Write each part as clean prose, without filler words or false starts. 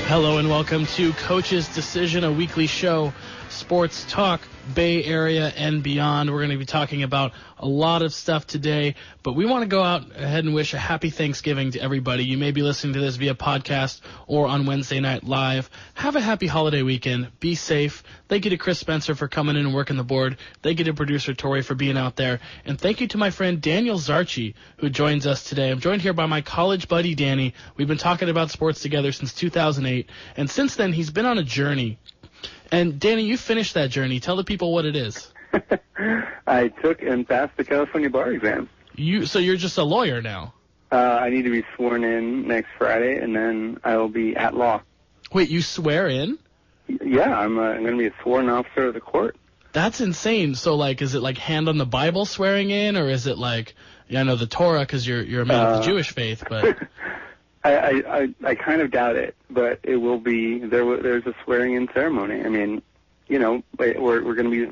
Hello and welcome to Coach's Decision, a weekly show, sports talk, Bay Area and beyond. We're going to be talking about a lot of stuff today, but we want to go out ahead and wish a happy Thanksgiving to everybody. You may be listening to this via podcast or on Wednesday night live. Have a happy holiday weekend. Be safe. Thank you to Chris Spencer for coming in and working the board. Thank you to Producer Tory for being out there. And thank you to my friend Daniel Zarchi, who joins us today. I'm joined here by my college buddy, Danny. We've been talking about sports together since 2008, and since then he's been on a journey. And, Danny, you finished that journey. Tell the people what it is. I took and passed the California bar exam. So you're just a lawyer now? I need to be sworn in next Friday, and then I will be at law. Wait, you swear in? Yeah, I'm going to be a sworn officer of the court. That's insane. So, like, is it like hand on the Bible swearing in, or is it like, I know the Torah because you're a man of the Jewish faith, but... I kind of doubt it, but it will be. There's a swearing-in ceremony. I mean, we're going to be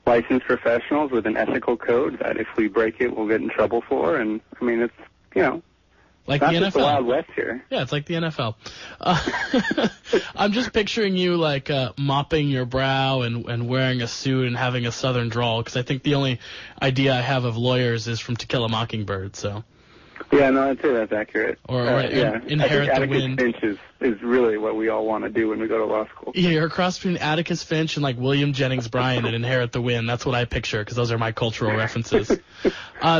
licensed professionals with an ethical code that if we break it, we'll get in trouble for. And I mean, it's like not the just NFL. The Wild West here. Yeah, it's like the NFL. I'm just picturing you like mopping your brow and wearing a suit and having a southern drawl, because I think the only idea I have of lawyers is from To Kill a Mockingbird. So. Yeah, no, I'd say that's accurate. Or I inherit think the wind. Atticus Finch is really what we all want to do when we go to law school. Yeah, you're a cross between Atticus Finch and like William Jennings Bryan and Inherit the Wind. That's what I picture, because those are my cultural references.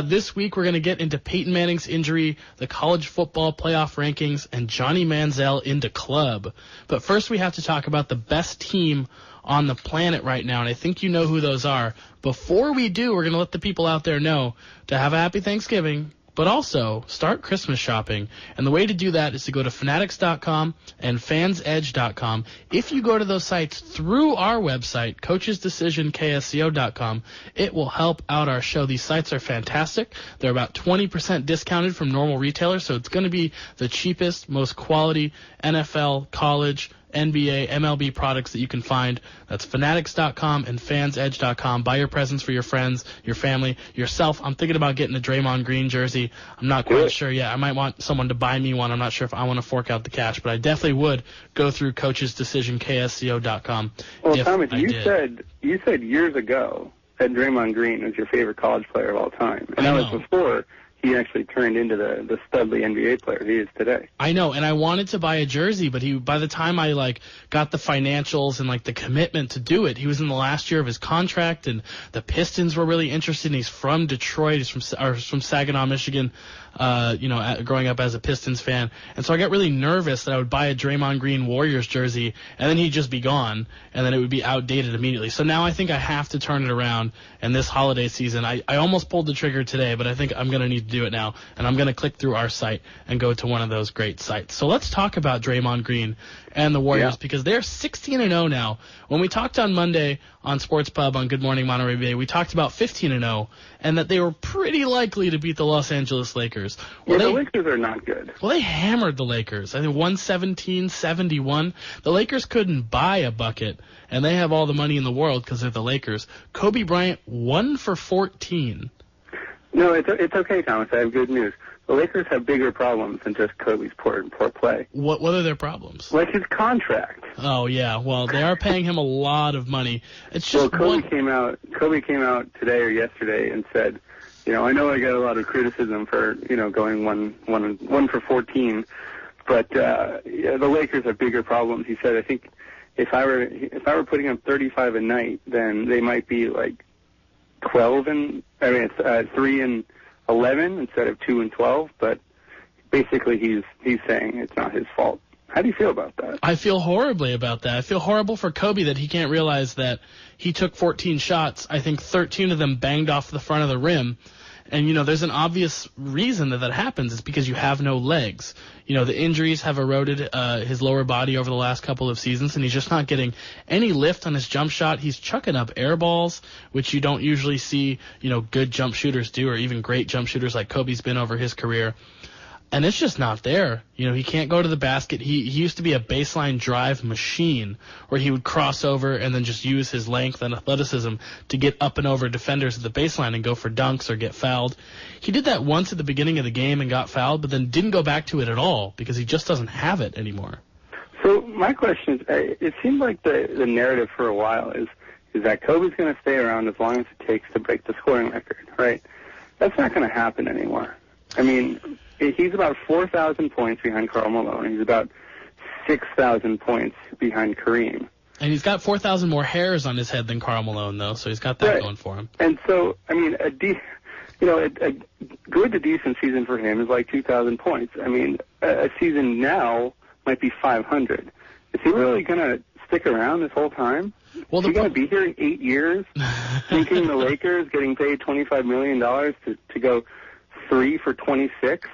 This week we're going to get into Peyton Manning's injury, the college football playoff rankings, and Johnny Manziel into club. But first we have to talk about the best team on the planet right now, and I think you know who those are. Before we do, we're going to let the people out there know to have a happy Thanksgiving, but also start Christmas shopping. And the way to do that is to go to fanatics.com and fansedge.com. If you go to those sites through our website, coachesdecisionksco.com, it will help out our show. These sites are fantastic. They're about 20% discounted from normal retailers, so it's going to be the cheapest, most quality NFL, college, NBA, MLB products that you can find. That's fanatics.com and fansedge.com. Buy your presents for your friends, your family, yourself. I'm thinking about getting a Draymond Green jersey. I'm not quite sure yet. I might want someone to buy me one. I'm not sure if I want to fork out the cash, but I definitely would go through coachesdecisionksco.com. Well, Thomas, you said years ago that Draymond Green was your favorite college player of all time. And that was before he actually turned into the studly NBA player he is today. I know, and I wanted to buy a jersey, but by the time I got the financials and the commitment to do it, he was in the last year of his contract, and the Pistons were really interested. And he's from Detroit, he's from Saginaw, Michigan. Growing up as a Pistons fan, and so I got really nervous that I would buy a Draymond Green Warriors jersey, and then he'd just be gone, and then it would be outdated immediately. So now I think I have to turn it around, and this holiday season, I almost pulled the trigger today, but I think I'm going to need to do it now, and I'm going to click through our site and go to one of those great sites. So let's talk about Draymond Green and the Warriors, because they're 16-0 now. When we talked on Monday on Sports Pub on Good Morning Monterey Bay, we talked about 15-0, and that they were pretty likely to beat the Los Angeles Lakers. Well, the Lakers are not good. Well, they hammered the Lakers. I think 117-71. The Lakers couldn't buy a bucket, and they have all the money in the world because they're the Lakers. Kobe Bryant, 1 for 14. No, it's okay, Thomas. I have good news. The Lakers have bigger problems than just Kobe's poor play. What are their problems? Like his contract. Oh yeah, well they are paying him a lot of money. It's just Kobe came out today or yesterday and said, I know I got a lot of criticism for going one for 14, but the Lakers have bigger problems. He said, I think if I were putting up 35 a night, then they might be like 3 and 11 instead of 2 and 12, but basically he's saying it's not his fault. How do you feel about that? I feel horribly about that. I feel horrible for Kobe that he can't realize that he took 14 shots. I think 13 of them banged off the front of the rim. And, there's an obvious reason that happens. It's because you have no legs. The injuries have eroded his lower body over the last couple of seasons, and he's just not getting any lift on his jump shot. He's chucking up air balls, which you don't usually see, good jump shooters do, or even great jump shooters like Kobe's been over his career. And it's just not there. He can't go to the basket. He used to be a baseline drive machine where he would cross over and then just use his length and athleticism to get up and over defenders at the baseline and go for dunks or get fouled. He did that once at the beginning of the game and got fouled, but then didn't go back to it at all because he just doesn't have it anymore. So my question is, it seemed like the narrative for a while is that Kobe's going to stay around as long as it takes to break the scoring record, right? That's not going to happen anymore. I mean, he's about 4,000 points behind Karl Malone. He's about 6,000 points behind Kareem. And he's got 4,000 more hairs on his head than Karl Malone, though, so he's got that right. going for him. And so, I mean, a good to decent season for him is like 2,000 points. I mean, a season now might be 500. Is he really going to stick around this whole time? Well, is he going to be here in 8 years, thinking the Lakers getting paid $25 million to go 3 for 26?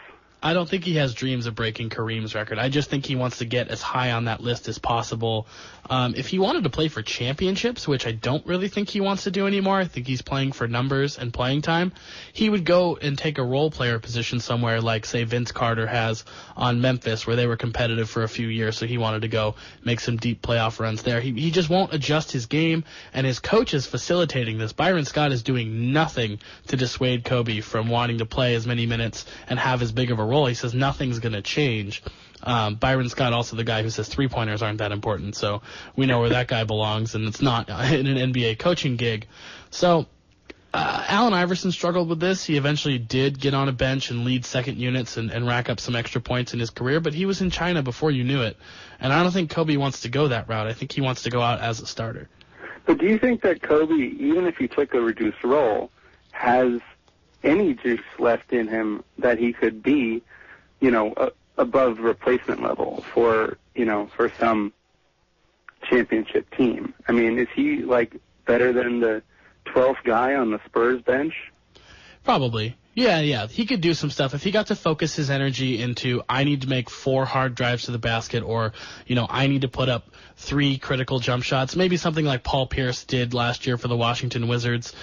I don't think he has dreams of breaking Kareem's record. I just think he wants to get as high on that list as possible. If he wanted to play for championships, which I don't really think he wants to do anymore, I think he's playing for numbers and playing time, he would go and take a role player position somewhere like, say, Vince Carter has on Memphis, where they were competitive for a few years, so he wanted to go make some deep playoff runs there. He just won't adjust his game, and his coach is facilitating this. Byron Scott is doing nothing to dissuade Kobe from wanting to play as many minutes and have as big of a role. He says nothing's going to change. Byron Scott, also the guy who says three-pointers aren't that important, so we know where that guy belongs, and it's not in an NBA coaching gig. So Allen Iverson struggled with this. He eventually did get on a bench and lead second units and rack up some extra points in his career, but he was in China before you knew it. And I don't think Kobe wants to go that route. I think he wants to go out as a starter. But do you think that Kobe, even if he took a reduced role, has any juice left in him that he could be, above replacement level for some championship team? I mean, is he better than the 12th guy on the Spurs bench? Probably. Yeah. He could do some stuff. If he got to focus his energy into, I need to make 4 hard drives to the basket, or, I need to put up 3 critical jump shots, maybe something like Paul Pierce did last year for the Washington Wizards.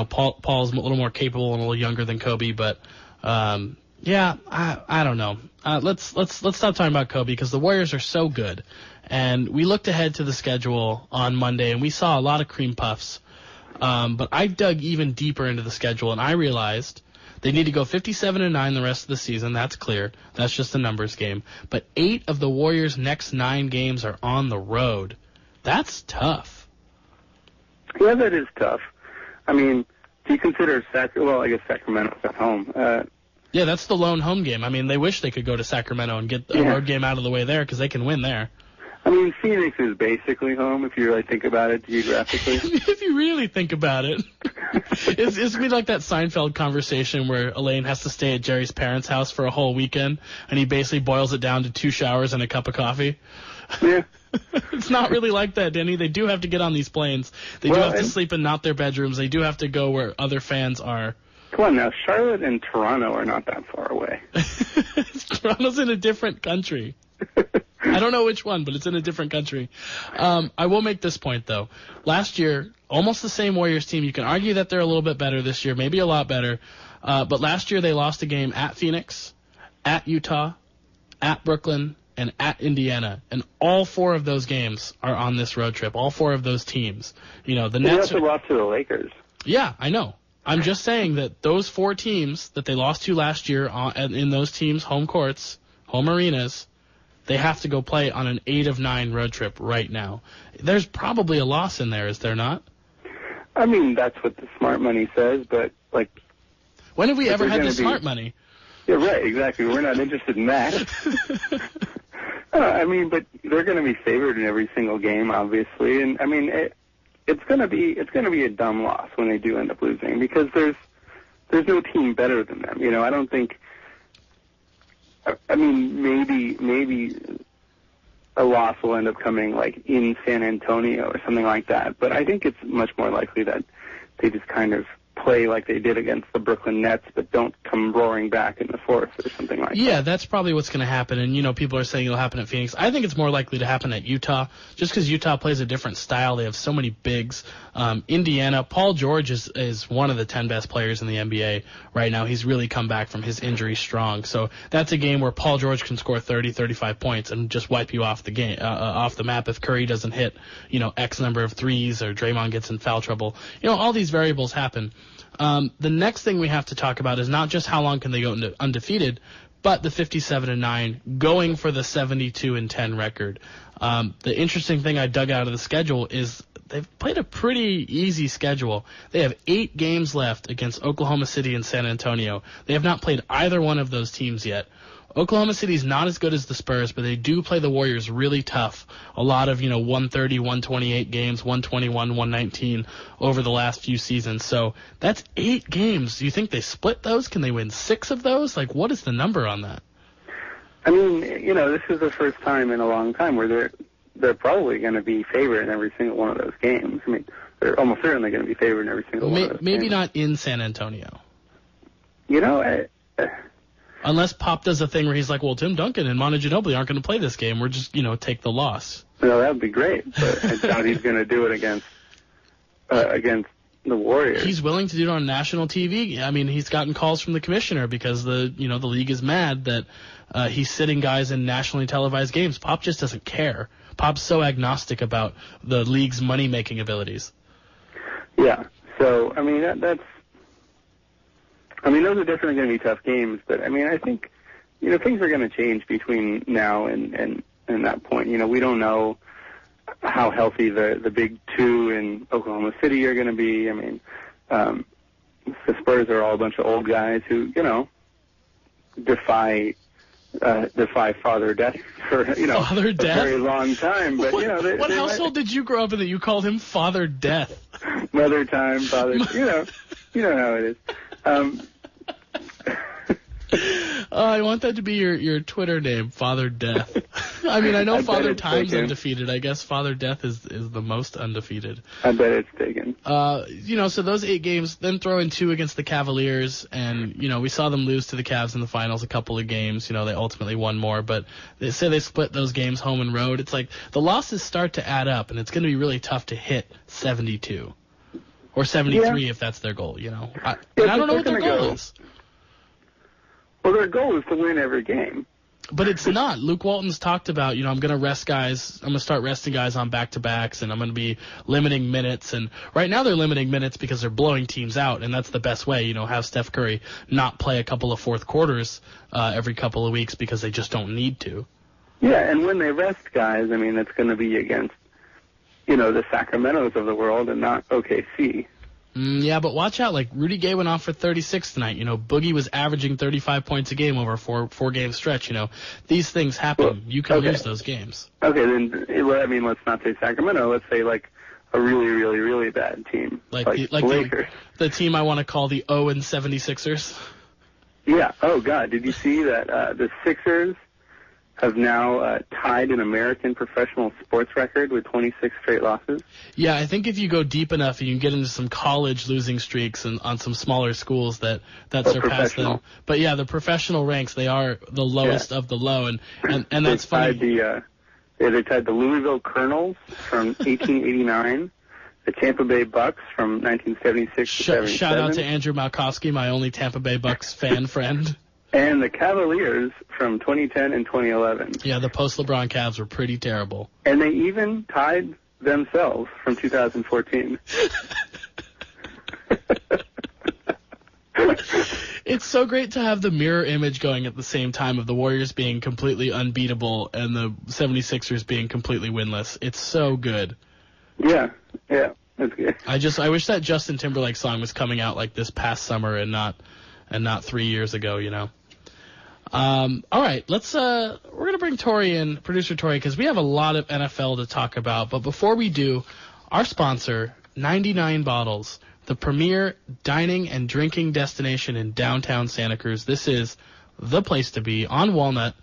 Paul's a little more capable and a little younger than Kobe, but, I don't know. Let's stop talking about Kobe, because the Warriors are so good. And we looked ahead to the schedule on Monday, and we saw a lot of cream puffs. But I dug even deeper into the schedule, and I realized they need to go 57-9 the rest of the season. That's clear. That's just a numbers game. But 8 of the Warriors' next 9 games are on the road. That's tough. Yeah, that is tough. I mean, do you consider I guess Sacramento's at home. Yeah, that's the lone home game. I mean, they wish they could go to Sacramento and get the road game out of the way there, because they can win there. I mean, Phoenix is basically home if you really think about it geographically. If you really think about it. It's going to be like that Seinfeld conversation where Elaine has to stay at Jerry's parents' house for a whole weekend, and he basically boils it down to 2 showers and a cup of coffee. Yeah. It's not really like that, Denny. They do have to get on these planes. They do have to sleep in not their bedrooms. They do have to go where other fans are. Come on now, Charlotte and Toronto are not that far away. Toronto's in a different country. I don't know which one, but it's in a different country. I will make this point, though. Last year, almost the same Warriors team. You can argue that they're a little bit better this year, maybe a lot better. But last year they lost a game at Phoenix, at Utah, at Brooklyn, and at Indiana. And all 4 of those games are on this road trip, all 4 of those teams. The Nets they also lost to the Lakers. Yeah, I know. I'm just saying that those 4 teams that they lost to last year in those teams' home courts, home arenas, they have to go play on an 8 of 9 road trip right now. There's probably a loss in there, is there not? I mean, that's what the smart money says, but when have we ever had the smart money? Yeah, right, exactly. We're not interested in that. I mean, but they're going to be favored in every single game, obviously, and I mean, it's going to be a dumb loss when they do end up losing, because there's no team better than them. I don't think. I mean, maybe a loss will end up coming in San Antonio or something like that. But I think it's much more likely that they just kind of play like they did against the Brooklyn Nets, but don't come roaring back in the fourth or something like that. Yeah, that's probably what's going to happen. And, people are saying it'll happen at Phoenix. I think it's more likely to happen at Utah, just because Utah plays a different style. They have so many bigs. Indiana, Paul George is one of the 10 best players in the NBA right now. He's really come back from his injury strong. So that's a game where Paul George can score 30, 35 points and just wipe you off the game, off the map if Curry doesn't hit, X number of threes or Draymond gets in foul trouble. All these variables happen. The next thing we have to talk about is not just how long can they go undefeated, but the 57-9 going for the 72-10 record. The interesting thing I dug out of the schedule is they've played a pretty easy schedule. They have 8 games left against Oklahoma City and San Antonio. They have not played either one of those teams yet. Oklahoma City's not as good as the Spurs, but they do play the Warriors really tough. A lot of, 130, 128 games, 121, 119 over the last few seasons. So that's 8 games. Do you think they split those? Can they win 6 of those? Like, what is the number on that? I mean, this is the first time in a long time where they're probably going to be favored in every single one of those games. I mean, they're almost certainly going to be favored in every single one of those maybe games. Not in San Antonio. Unless Pop does a thing where he's like, well, Tim Duncan and Manu Ginobili aren't going to play this game. We're just, take the loss. No, that would be great. But I doubt he's going to do it against the Warriors. He's willing to do it on national TV. I mean, he's gotten calls from the commissioner because the league is mad that he's sitting guys in nationally televised games. Pop just doesn't care. Pop's so agnostic about the league's money-making abilities. Yeah. So, I mean, those are definitely going to be tough games, but I mean, I think, things are going to change between now and that point. We don't know how healthy the big two in Oklahoma City are going to be. I mean, the Spurs are all a bunch of old guys who, defy father death for, Father a death? very long time. But, what household did you grow up in that you called him Father Death? Mother time, father, you know how it is. I want that to be your Twitter name, Father Death. I mean, I know Father Time's undefeated. I guess Father Death is the most undefeated. I bet it's taken. So those 8 games, then throw in 2 against the Cavaliers, and, we saw them lose to the Cavs in the finals a couple of games. They ultimately won more, but they say they split those games home and road. It's like the losses start to add up, and it's going to be really tough to hit 72. Or 73 if that's their goal, I don't know what their goal is. Well, their goal is to win every game. But it's not. Luke Walton's talked about, I'm going to rest guys. I'm going to start resting guys on back-to-backs, and I'm going to be limiting minutes. And right now they're limiting minutes because they're blowing teams out, and that's the best way. Have Steph Curry not play a couple of fourth quarters every couple of weeks because they just don't need to. Yeah, and when they rest guys, I mean, it's going to be against, the Sacramentos of the world and not OKC. Yeah, but watch out. Like, Rudy Gay went off for 36 tonight. Boogie was averaging 35 points a game over a four-game stretch. These things happen. Well, you can lose those games. Okay, then, let's not say Sacramento. Let's say, a really, really, really bad team. Like Lakers. The team I want to call the 0-76ers. Yeah. Oh, God. Did you see that the Sixers have now tied an American professional sports record with 26 straight losses? Yeah, I think if you go deep enough, you can get into some college losing streaks and on some smaller schools that surpass them. But yeah, the professional ranks, they are the lowest of the low, and that's funny. They tied the Louisville Colonels from 1889, the Tampa Bay Bucks from 1976 to 77. Shout out to Andrew Malkowski, my only Tampa Bay Bucks fan friend. And the Cavaliers from 2010 and 2011. Yeah, the post-LeBron Cavs were pretty terrible. And they even tied themselves from 2014. It's so great to have the mirror image going at the same time of the Warriors being completely unbeatable and the 76ers being completely winless. It's so good. Yeah, that's good. I wish that Justin Timberlake song was coming out like this past summer and not 3 years ago, All right, we're going to bring Tory in, Producer Tory, because we have a lot of NFL to talk about. But before we do, our sponsor, 99 Bottles, the premier dining and drinking destination in downtown Santa Cruz. This is the place to be on Walnut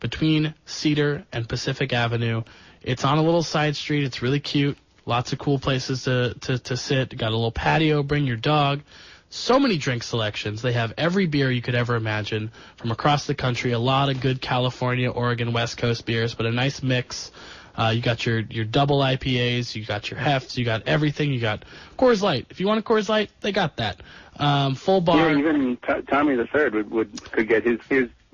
between Cedar and Pacific Avenue. It's on a little side street. It's really cute. Lots of cool places to sit. Got a little patio. Bring your dog. So many drink selections. They have every beer you could ever imagine from across the country. A lot of good California, Oregon, West Coast beers, but a nice mix. You got your double IPAs. You got your hefts. You got everything. You got Coors Light. If you want a Coors Light, they got that. Full bar. Yeah, even Tommy the Third could get his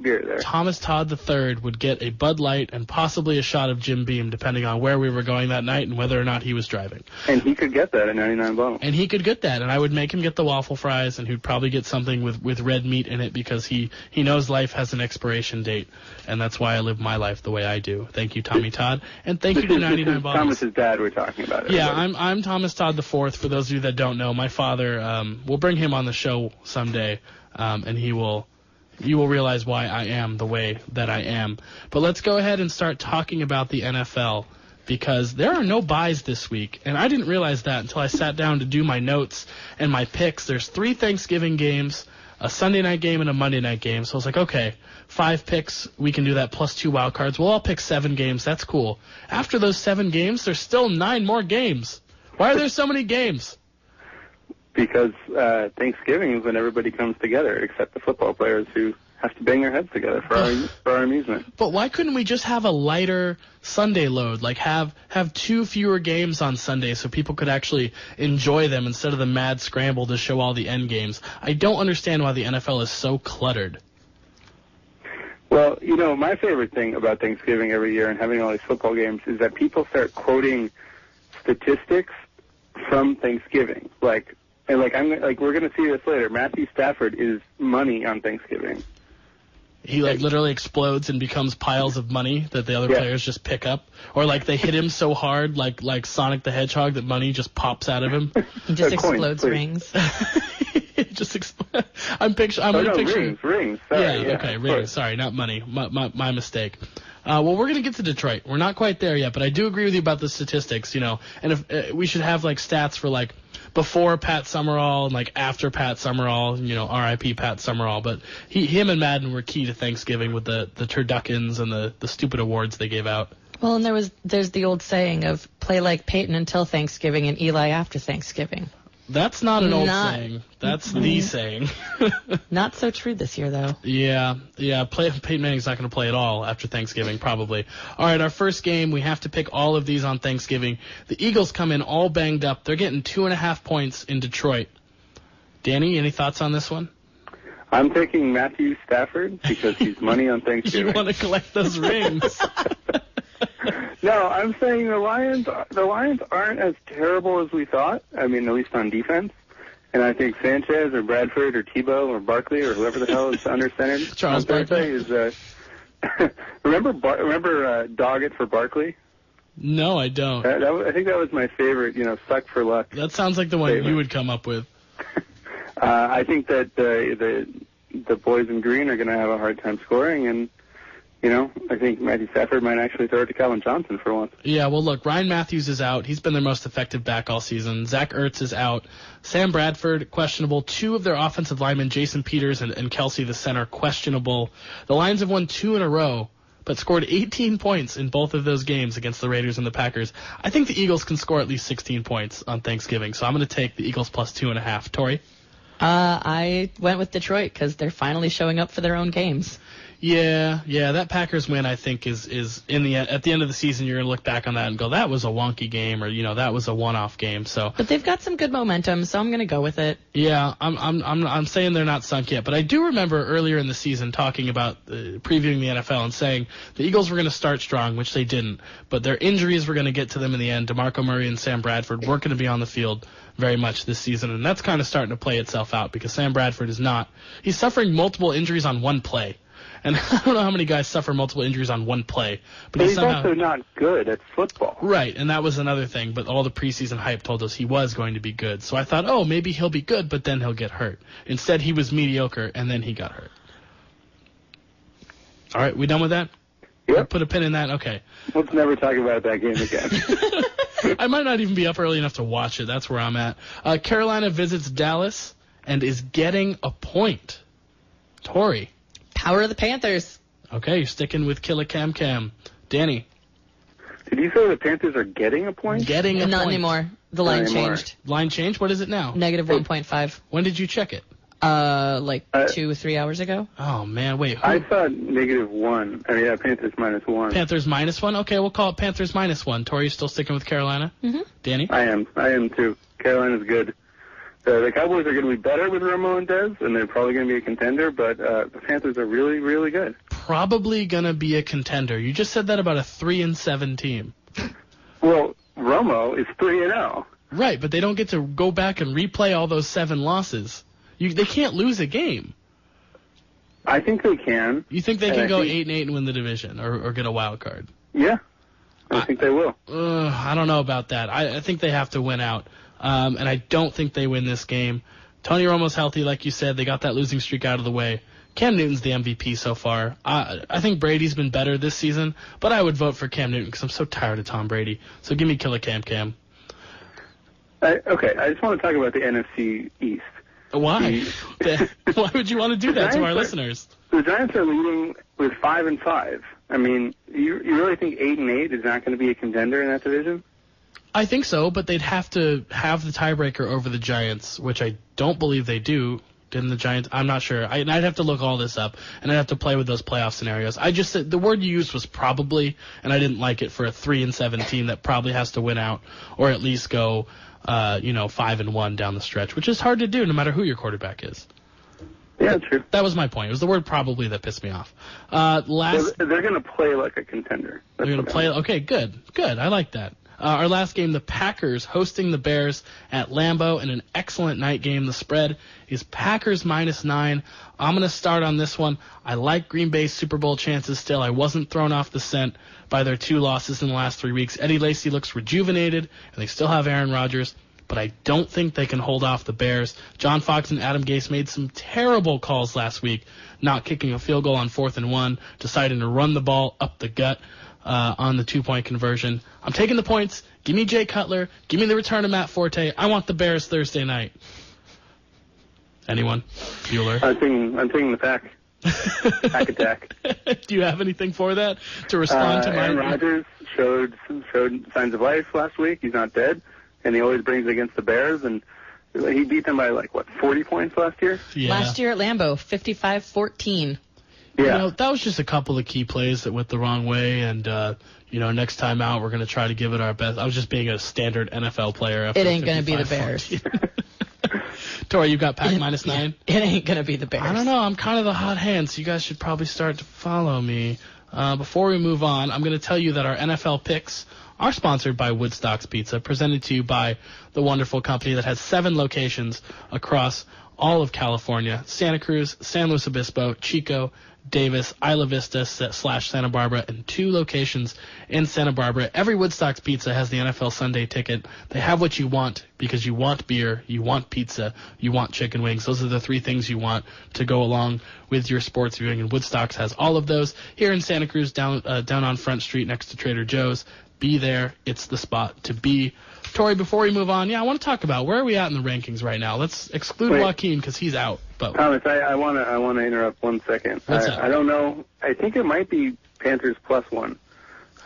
beer there. Thomas Todd III would get a Bud Light and possibly a shot of Jim Beam, depending on where we were going that night and whether or not he was driving. And he could get that at 99 Bottle. And he could get that, and I would make him get the waffle fries, and he'd probably get something with red meat in it because he knows life has an expiration date, and that's why I live my life the way I do. Thank you, Tommy Todd, and thank you to 99 Bottles. Thomas's dad we're talking about. Yeah, I'm Thomas Todd IV. For those of you that don't know, my father. We'll bring him on the show someday, and you will realize why I am the way that I am. But let's go ahead and start talking about the NFL, because there are no buys this week, and I didn't realize that until I sat down to do my notes and my picks. There's 3 Thanksgiving games, a Sunday night game, and a Monday night game. So I was like, okay, 5 picks, we can do that, plus 2 wild cards. We'll all pick 7 games. That's cool. After those 7 games, there's still 9 more games. Why are there so many games? Because Thanksgiving is when everybody comes together, except the football players who have to bang their heads together for our amusement. But why couldn't we just have a lighter Sunday load? Like have 2 fewer games on Sunday so people could actually enjoy them instead of the mad scramble to show all the end games. I don't understand why the NFL is so cluttered. Well, my favorite thing about Thanksgiving every year and having all these football games is that people start quoting statistics from Thanksgiving. We're going to see this later. Matthew Stafford is money on Thanksgiving. He literally explodes and becomes piles of money that the other players just pick up, or they hit him so hard, like Sonic the Hedgehog, that money just pops out of him. He just explodes rings. It just explodes. I'm picturing rings. Sorry, rings. Sorry, not money. My mistake. Well, we're gonna get to Detroit. We're not quite there yet, but I do agree with you about the statistics. And if we should have stats for before Pat Summerall and after Pat Summerall, R.I.P. Pat Summerall. But him and Madden were key to Thanksgiving with the turduckens and the stupid awards they gave out. Well, and there's the old saying of play like Peyton until Thanksgiving and Eli after Thanksgiving. That's not an old saying. That's the saying. Not so true this year, though. Yeah. Peyton Manning's not going to play at all after Thanksgiving, probably. All right, our first game, we have to pick all of these on Thanksgiving. The Eagles come in all banged up. They're getting 2.5 points in Detroit. Danny, any thoughts on this one? I'm taking Matthew Stafford because he's money on Thanksgiving. You want to collect those rings. No, I'm saying the Lions aren't as terrible as we thought. I mean, at least on defense. And I think Sanchez or Bradford or Tebow or Barkley or whoever the hell is under center Charles Barkley is remember Dog It for Barkley? No, I don't. I think that was my favorite. Suck for luck. That sounds like the one you would come up with. I think that the boys in green are going to have a hard time scoring, and I think Matthew Stafford might actually throw it to Calvin Johnson for once. Yeah, well, look, Ryan Matthews is out. He's been their most effective back all season. Zach Ertz is out. Sam Bradford, questionable. 2 of their offensive linemen, Jason Peters and Kelsey, the center, questionable. The Lions have won 2 in a row, but scored 18 points in both of those games against the Raiders and the Packers. I think the Eagles can score at least 16 points on Thanksgiving, so I'm going to take the Eagles plus 2.5. Tori? I went with Detroit because they're finally showing up for their own games. Yeah, that Packers win, I think, is in the at the end of the season, you're gonna look back on that and go, that was a wonky game, or that was a one-off game. So, but they've got some good momentum, so I'm gonna go with it. Yeah, I'm saying they're not sunk yet, but I do remember earlier in the season talking about previewing the NFL and saying the Eagles were gonna start strong, which they didn't, but their injuries were gonna get to them in the end. DeMarco Murray and Sam Bradford weren't gonna be on the field very much this season, and that's kind of starting to play itself out because Sam Bradford he's suffering multiple injuries on one play. And I don't know how many guys suffer multiple injuries on one play. But he's also not good at football. Right, and that was another thing. But all the preseason hype told us he was going to be good. So I thought, maybe he'll be good, but then he'll get hurt. Instead, he was mediocre, and then he got hurt. All right, we done with that? Yep. Put a pin in that? Okay. Let's never talk about that game again. I might not even be up early enough to watch it. That's where I'm at. Carolina visits Dallas and is getting a point. Tori. Power of the Panthers. Okay, you're sticking with Killa Cam Cam. Danny. Did you say the Panthers are getting a point? Getting a point. Not anymore. The line changed. Line changed? What is it now? Negative 1.5. When did you check it? 2 or 3 hours ago. Oh, man, wait. I thought -1. I mean, yeah, Panthers -1. Panthers -1? Okay, we'll call it Panthers -1. Tori, you still sticking with Carolina? Mm-hmm. Danny? I am too. Carolina's good. The Cowboys are going to be better with Romo and Dez, and they're probably going to be a contender, but the Panthers are really, really good. Probably going to be a contender. You just said that about a 3-7 team. Well, Romo is 3-0. Right, but they don't get to go back and replay all those 7 losses. They can't lose a game. I think they can. You think they can go 8-8 and win the division or get a wild card? Yeah, I think they will. I don't know about that. I think they have to win out, and I don't think they win this game. Tony Romo's healthy, like you said. They got that losing streak out of the way. Cam Newton's the MVP so far. I think Brady's been better this season, but I would vote for Cam Newton because I'm so tired of Tom Brady. So give me Killer Cam. Okay, I just want to talk about the NFC East. Why? Why would you want to do that to our listeners? The Giants are leading with 5-5. I mean, you really think 8-8 is not going to be a contender in that division? I think so, but they'd have to have the tiebreaker over the Giants, which I don't believe they do. Didn't the Giants? I'm not sure. I'd have to look all this up, and I'd have to play with those playoff scenarios. I just said the word you used was probably, and I didn't like it for a 3-7 team that probably has to win out or at least go 5-1 down the stretch, which is hard to do no matter who your quarterback is. Yeah, true. That was my point. It was the word probably that pissed me off. They're going to play like a contender. They're going to play. Okay, good. I like that. Our last game, the Packers hosting the Bears at Lambeau in an excellent night game. The spread is Packers -9. I'm going to start on this one. I like Green Bay's Super Bowl chances still. I wasn't thrown off the scent by their 2 losses in the last 3 weeks. Eddie Lacy looks rejuvenated, and they still have Aaron Rodgers, but I don't think they can hold off the Bears. John Fox and Adam Gase made some terrible calls last week, not kicking a field goal on 4th and 1, deciding to run the ball up the gut on the 2-point conversion. I'm taking the points. Give me Jay Cutler. Give me the return of Matt Forte. I want the Bears Thursday night. Anyone? Bueller? I'm taking the Pack. Pack attack. Do you have anything for that to respond to my... Aaron Rodgers showed signs of life last week. He's not dead, and he always brings it against the Bears, and he beat them by 40 points last year? Yeah. Last year at Lambeau, 55-14. Yeah. That was just a couple of key plays that went the wrong way, and, next time out we're going to try to give it our best. I was just being a standard NFL player. After it ain't going to be the Bears. Tori, you got Pack -9? It ain't going to be the Bears. I don't know. I'm kind of the hot hand, so you guys should probably start to follow me. Before we move on, I'm going to tell you that our NFL picks are sponsored by Woodstock's Pizza, presented to you by the wonderful company that has 7 locations across all of California: Santa Cruz, San Luis Obispo, Chico, Davis, Isla Vista / Santa Barbara, and 2 locations in Santa Barbara. Every Woodstock's Pizza has the NFL Sunday ticket. They have what you want because you want beer, you want pizza, you want chicken wings. Those are the 3 things you want to go along with your sports viewing, and Woodstock's has all of those here in Santa Cruz, down on Front Street next to Trader Joe's. Be there. It's the spot to be. Tori, before we move on, I want to talk about where are we at in the rankings right now. Let's exclude Joaquin because he's out. But Thomas, I want to interrupt 1 second. What's that? I don't know. I think it might be Panthers +1.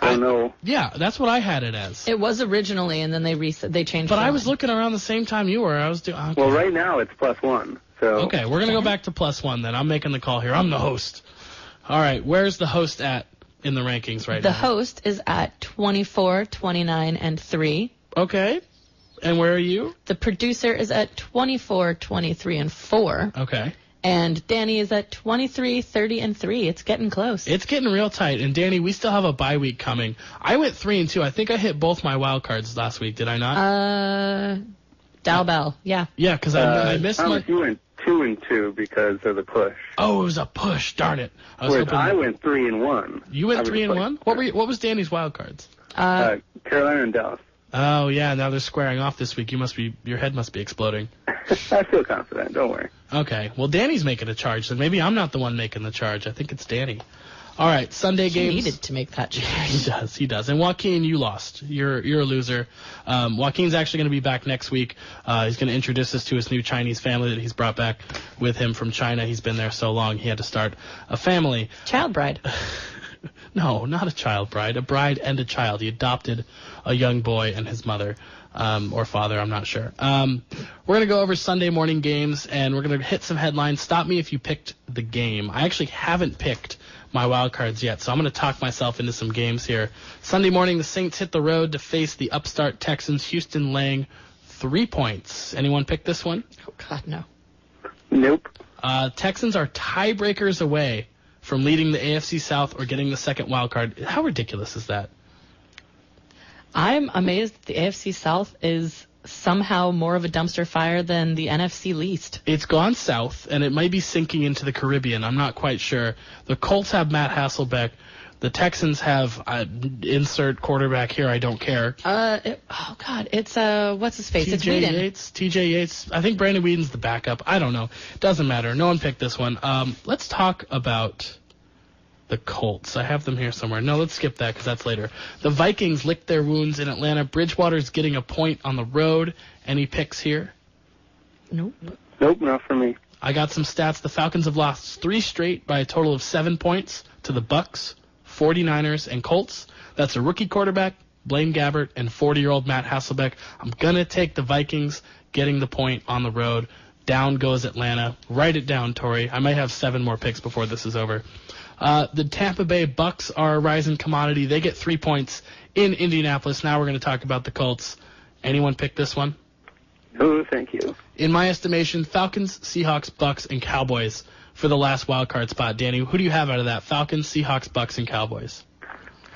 I don't know. Yeah, that's what I had it as. It was originally, and then they changed. But I was looking around the same time you were. I was doing. Okay. Well, right now it's +1. So okay, we're gonna go back to +1 then. I'm making the call here. I'm the host. All right, where's the host at in the rankings right now? The host is at 24, 29, and 3. Okay. And where are you? The producer is at 24, 23, and 4. Okay. And Danny is at 23, 30, and 3. It's getting close. It's getting real tight. And Danny, we still have a bye week coming. I went 3-2. I think I hit both my wild cards last week. Did I not? Dalbell. Yeah. Yeah, because I missed Thomas, you went 2-2 because of the push. Oh, it was a push. Darn it. I went 3-1. You went 3-1? What was Danny's wild cards? Carolina and Dallas. Oh yeah, now they're squaring off this week. Your head must be exploding. I feel confident. Don't worry. Okay. Well, Danny's making a charge, so maybe I'm not the one making the charge. I think it's Danny. All right, Sunday games. He needed to make that charge. He does. And Joaquin, you lost. You're a loser. Joaquin's actually going to be back next week. He's going to introduce us to his new Chinese family that he's brought back with him from China. He's been there so long, he had to start a family. Child bride. No, not a child bride. A bride and a child. He adopted a young boy and his mother, or father, I'm not sure. We're going to go over Sunday morning games, and we're going to hit some headlines. Stop me if you picked the game. I actually haven't picked my wild cards yet, so I'm going to talk myself into some games here. Sunday morning, the Saints hit the road to face the upstart Texans. Houston laying 3 points. Anyone pick this one? Oh, God, no. Nope. Texans are tiebreakers away from leading the AFC South or getting the second wild card. How ridiculous is that? I'm amazed that the AFC South is somehow more of a dumpster fire than the NFC least. It's gone south, and it might be sinking into the Caribbean. I'm not quite sure. The Colts have Matt Hasselbeck. The Texans have insert quarterback here. I don't care. It's what's his face? It's Whedon. TJ Yates. I think Brandon Whedon's the backup. I don't know. Doesn't matter. No one picked this one. Let's talk about the Colts. I have them here somewhere. No, let's skip that because that's later. The Vikings licked their wounds in Atlanta. Bridgewater's getting a point on the road. Any picks here? Nope. Nope, not for me. I got some stats. The Falcons have lost 3 straight by a total of 7 points to the Bucks, 49ers, and Colts. That's a rookie quarterback, Blaine Gabbert, and 40-year-old Matt Hasselbeck. I'm going to take the Vikings getting the point on the road. Down goes Atlanta. Write it down, Tory. I might have 7 more picks before this is over. The Tampa Bay Bucks are a rising commodity. They get 3 points in Indianapolis. Now we're going to talk about the Colts. Anyone pick this one? Oh, thank you. In my estimation, Falcons, Seahawks, Bucks, and Cowboys for the last wild card spot. Danny, who do you have out of that? Falcons, Seahawks, Bucks, and Cowboys.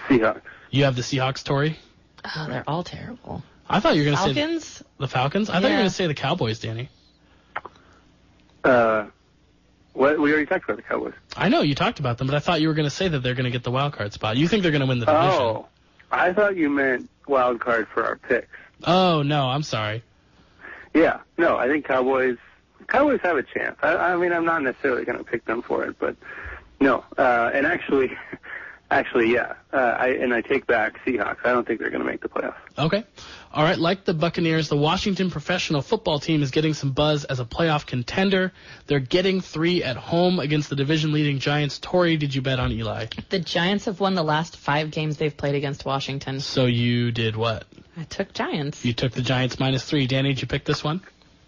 Seahawks. You have the Seahawks, Tory? Oh, they're all terrible. I thought you were going to say Falcons? the Falcons. I thought you were going to say the Cowboys, Danny. What? We already talked about the Cowboys. I know you talked about them, but I thought you were going to say that they're going to get the wild card spot. You think they're going to win the division? Oh, I thought you meant wild card for our picks. Oh no, I'm sorry. Yeah, no, I think Cowboys have a chance. I mean, I'm not necessarily going to pick them for it, but no. And actually, yeah. I take back Seahawks. I don't think they're going to make the playoffs. Okay. All right. Like the Buccaneers, the Washington professional football team is getting some buzz as a playoff contender. They're getting 3 at home against the division-leading Giants. Tory, did you bet on Eli? The Giants have won the last 5 games they've played against Washington. So you did what? I took Giants. You took the Giants -3. Danny, did you pick this one?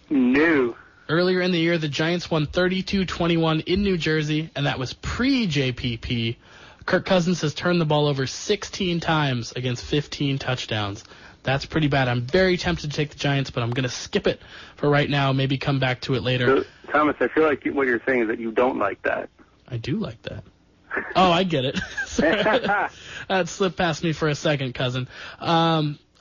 No. Earlier in the year, the Giants won 32-21 in New Jersey, and that was pre-JPP. Kirk Cousins has turned the ball over 16 times against 15 touchdowns. That's pretty bad. I'm very tempted to take the Giants, but I'm going to skip it for right now, maybe come back to it later. So, Thomas, I feel like what you're saying is that you don't like that. I do like that. Oh, I get it. Sorry. That slipped past me for a second, cousin.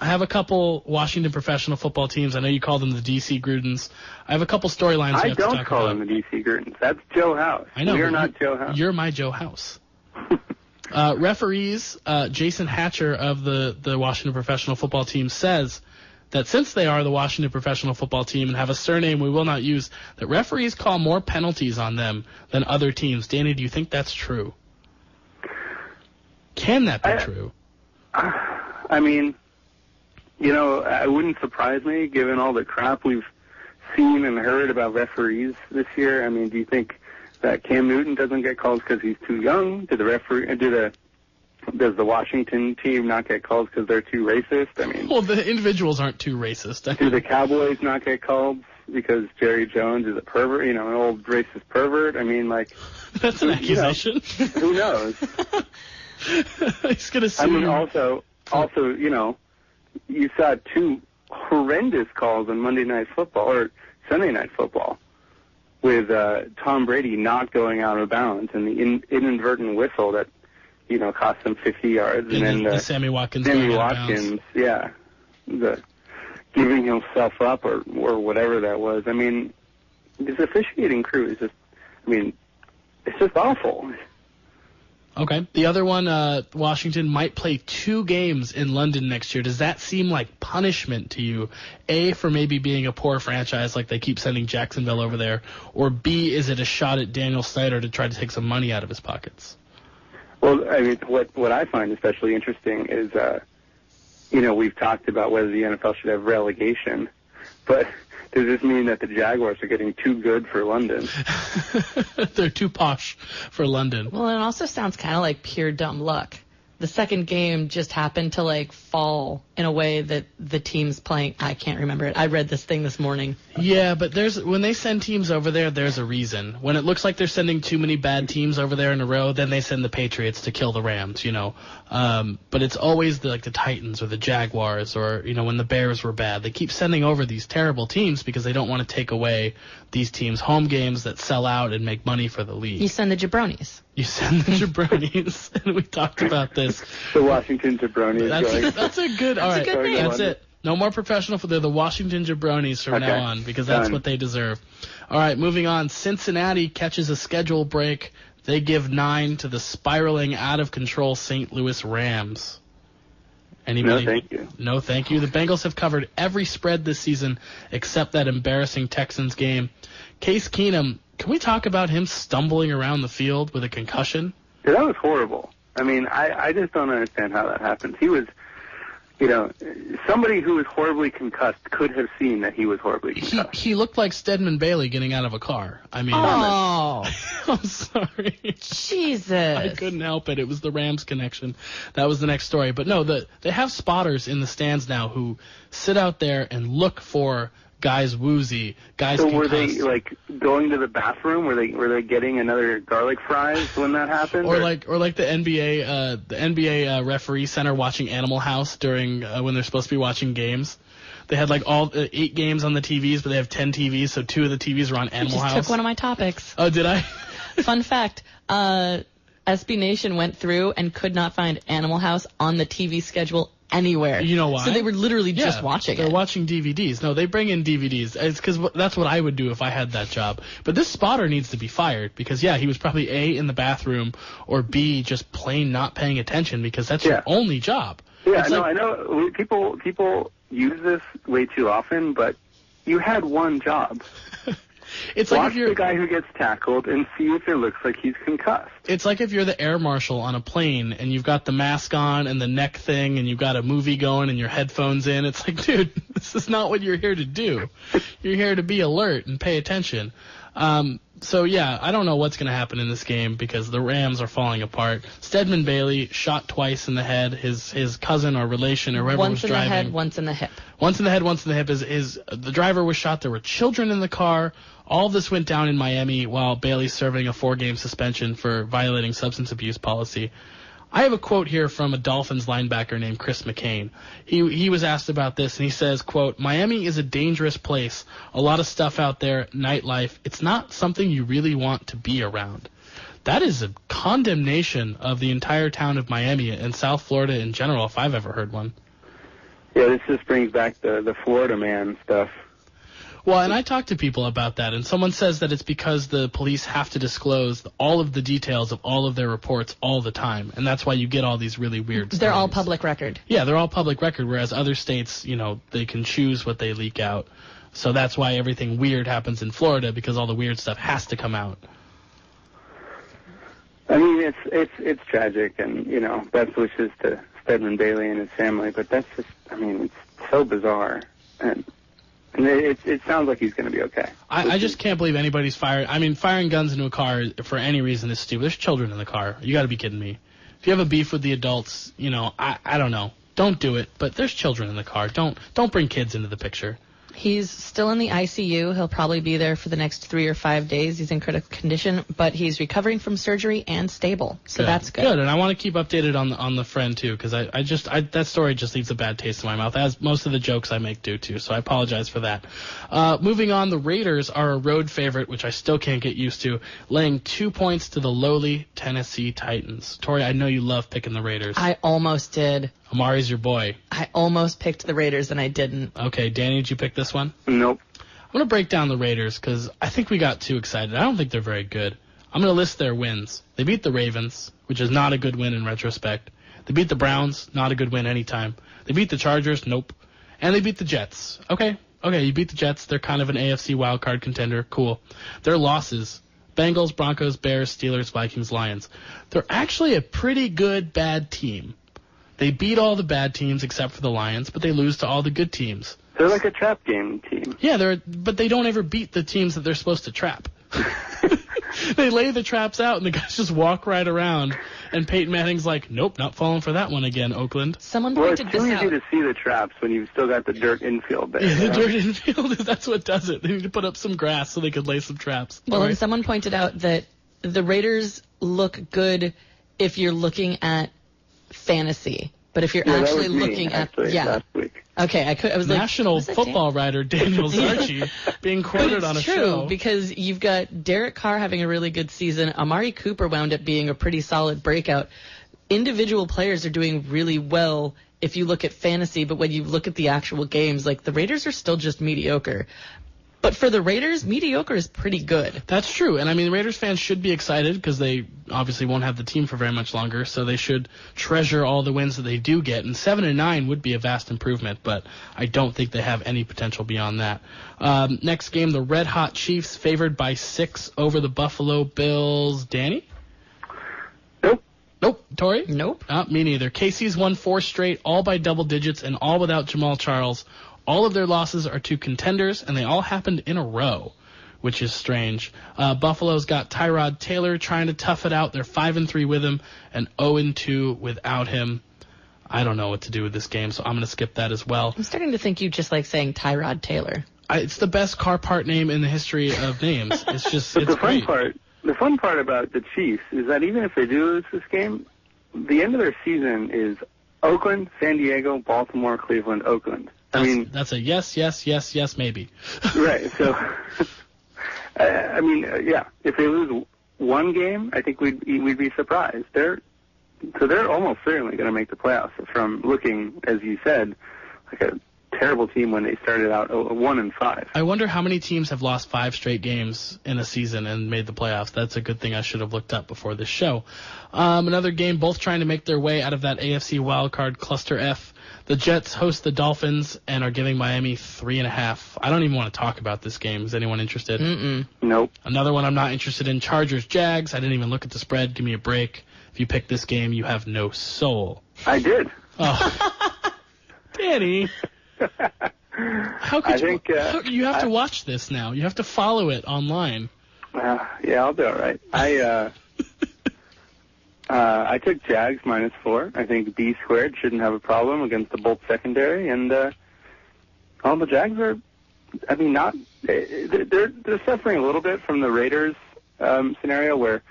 I have a couple Washington professional football teams. I know you call them the D.C. Grudens. I have a couple storylines we have to talk about. I don't call them the D.C. Grudens. That's Joe House. I know. We're not Joe House. You're my Joe House. Referees, Jason Hatcher of the Washington professional football team says that since they are the Washington professional football team and have a surname we will not use, that referees call more penalties on them than other teams. Danny, do you think that's true? Can that be true? I mean, it wouldn't surprise me given all the crap we've seen and heard about referees this year. I mean, do you think that Cam Newton doesn't get calls because he's too young? Does the Washington team not get calls because they're too racist? I mean, well, the individuals aren't too racist. Do the Cowboys not get called because Jerry Jones is a pervert? an old racist pervert. I mean, like, that's an accusation. Who knows? He's gonna sue. I mean, also, you saw 2 horrendous calls on Monday Night Football or Sunday Night Football, with Tom Brady not going out of bounds and the inadvertent whistle that, cost them 50 yards. And then the Sammy Watkins yeah. The giving himself up or whatever that was. I mean, this officiating crew is just, it's just awful. Okay. The other one, Washington might play 2 games in London next year. Does that seem like punishment to you? A, for maybe being a poor franchise, like they keep sending Jacksonville over there, or B, is it a shot at Daniel Snyder to try to take some money out of his pockets? Well, I mean, what I find especially interesting is, we've talked about whether the NFL should have relegation, but does this mean that the Jaguars are getting too good for London? They're too posh for London. Well, it also sounds kind of like pure dumb luck. The second game just happened to fall in a way that the team's playing. I can't remember it. I read this thing this morning. Yeah, but when they send teams over there, there's a reason. When it looks like they're sending too many bad teams over there in a row, then they send the Patriots to kill the Rams, But it's always the Titans or the Jaguars or, when the Bears were bad. They keep sending over these terrible teams because they don't want to take away these teams' home games that sell out and make money for the league. You send the Jabronis. You send the Jabronis, and we talked about this. The Washington Jabronis. That's a good. All right, a good name. That's it. No more professional. They're the Washington Jabronis from now on because that's what they deserve. All right, moving on. Cincinnati catches a schedule break. They give 9 to the spiraling out of control St. Louis Rams. Anybody? No, thank you. No, thank you. The Bengals have covered every spread this season except that embarrassing Texans game. Case Keenum. Can we talk about him stumbling around the field with a concussion? Yeah, that was horrible. I mean, I just don't understand how that happened. He was, somebody who was horribly concussed could have seen that he was horribly concussed. He looked like Stedman Bailey getting out of a car. I mean, oh, I'm sorry. Jesus. I couldn't help it. It was the Rams connection. That was the next story. But no, they have spotters in the stands now who sit out there and look for guys woozy, guys So concussed. were they going to the bathroom? Were they getting another garlic fries when that happened? Or like the NBA referee center watching Animal House during when they're supposed to be watching games. They had all 8 games on the TVs, but they have 10 TVs, so 2 of the TVs were on Animal House. You just took one of my topics. Oh, did I? Fun fact. SB Nation went through and could not find Animal House on the TV schedule anywhere. You know why? So they were literally just watching They're watching DVDs. No, they bring in DVDs. It's because that's what I would do if I had that job. But this spotter needs to be fired because, he was probably A, in the bathroom, or B, just plain not paying attention because that's your only job. Yeah, I know. People use this way too often, but you had one job. It's Watch like if you're the guy who gets tackled and see if it looks like he's concussed. It's like if you're the air marshal on a plane and you've got the mask on and the neck thing and you've got a movie going and your headphones in. It's like, dude, this is not what you're here to do. You're here to be alert and pay attention. So, I don't know what's going to happen in this game because the Rams are falling apart. Stedman Bailey shot twice in the head. His cousin or relation or whoever was driving. Once in the head, once in the hip. Once in the head, once in the hip. The driver was shot. There were children in the car. All this went down in Miami while Bailey's serving a 4-game suspension for violating substance abuse policy. I have a quote here from a Dolphins linebacker named Chris McCain. He was asked about this, and he says, quote, "Miami is a dangerous place. A lot of stuff out there, nightlife. It's not something you really want to be around." That is a condemnation of the entire town of Miami and South Florida in general, if I've ever heard one. Yeah, this just brings back the Florida man stuff. Well, and I talked to people about that, and someone says that it's because the police have to disclose all of the details of all of their reports all the time, and that's why you get all these really weird stories. They're all public record. Yeah, they're all public record, whereas other states, they can choose what they leak out. So that's why everything weird happens in Florida, because all the weird stuff has to come out. I mean, it's tragic, and, best wishes to Stedman Bailey and his family, but that's just, it's so bizarre, and it sounds like he's going to be okay. I just can't believe anybody's fired. I mean, firing guns into a car for any reason is stupid. There's children in the car. You got to be kidding me. If you have a beef with the adults, I don't know. Don't do it. But there's children in the car. Don't bring kids into the picture. He's still in the ICU. He'll probably be there for the next 3 or 5 days. He's in critical condition, but he's recovering from surgery and stable. So that's good. Good, and I want to keep updated on the friend too, because I that story just leaves a bad taste in my mouth, as most of the jokes I make do too. So I apologize for that. Moving on, the Raiders are a road favorite, which I still can't get used to, laying 2 points to the lowly Tennessee Titans. Tori, I know you love picking the Raiders. I almost did. Amari's your boy. I almost picked the Raiders, and I didn't. Okay, Danny, did you pick this one? Nope. I'm going to break down the Raiders because I think we got too excited. I don't think they're very good. I'm going to list their wins. They beat the Ravens, which is not a good win in retrospect. They beat the Browns, not a good win anytime. They beat the Chargers, nope. And they beat the Jets. Okay, you beat the Jets. They're kind of an AFC wildcard contender. Cool. Their losses: Bengals, Broncos, Bears, Steelers, Vikings, Lions. They're actually a pretty good bad team. They beat all the bad teams except for the Lions, but they lose to all the good teams. They're like a trap game team. Yeah, but they don't ever beat the teams that they're supposed to trap. They lay the traps out, and the guys just walk right around. And Peyton Manning's like, nope, not falling for that one again, Oakland. Someone Well, pointed it's too this easy out. to see the traps when you've still got the dirt infield there. Yeah, the dirt infield, that's what does it. They need to put up some grass so they could lay some traps. Well, Right? and someone pointed out that the Raiders look good if you're looking at fantasy. But if you're Yeah, actually that was me, looking actually, at... last week. Okay, I was like... National was that football writer Daniel Zarchi being But quoted it's on a true, show. because you've got Derek Carr having a really good season. Amari Cooper wound up being a pretty solid breakout. Individual players are doing really well if you look at fantasy, but when you look at the actual games, like, the Raiders are still just mediocre. But for the Raiders, mediocre is pretty good. That's true. And I mean, Raiders fans should be excited because they obviously won't have the team for very much longer. So they should treasure all the wins that they do get. And 7-9 would be a vast improvement, but I don't think they have any potential beyond that. Next game, the Red Hot Chiefs favored by 6 over the Buffalo Bills. Danny? Nope. Tory? Nope. Me neither. KC's won 4 straight, all by double digits, and all without Jamal Charles. All of their losses are to contenders, and they all happened in a row, which is strange. Buffalo's got Tyrod Taylor trying to tough it out. They're 5-3 with him and 0-2 without him. I don't know what to do with this game, so I'm going to skip that as well. I'm starting to think you just like saying Tyrod Taylor. It's the best car part name in the history of names. It's just, But it's great. the fun part about the Chiefs is that even if they do lose this game, the end of their season is Oakland, San Diego, Baltimore, Cleveland, Oakland. That's a yes, maybe. Right. So, yeah. If they lose one game, I think we'd be surprised. They're almost certainly going to make the playoffs. From looking, as you said, like a terrible team when they started out 1-5. I wonder how many teams have lost 5 straight games in a season and made the playoffs. That's a good thing I should have looked up before this show. Another game, both trying to make their way out of that AFC wildcard cluster F. The Jets host the Dolphins and are giving Miami 3.5. I don't even want to talk about this game. Is anyone interested? Mm-mm. Nope. Another one I'm not interested in. Chargers Jags. I didn't even look at the spread. Give me a break. If you pick this game, you have no soul. I did. Oh, Danny. How could you have to watch this now? You have to follow it online. Yeah, I'll be all right. I took Jags -4. I think B squared shouldn't have a problem against the Bolts secondary, and all the Jags are. I mean, they're suffering a little bit from the Raiders scenario where,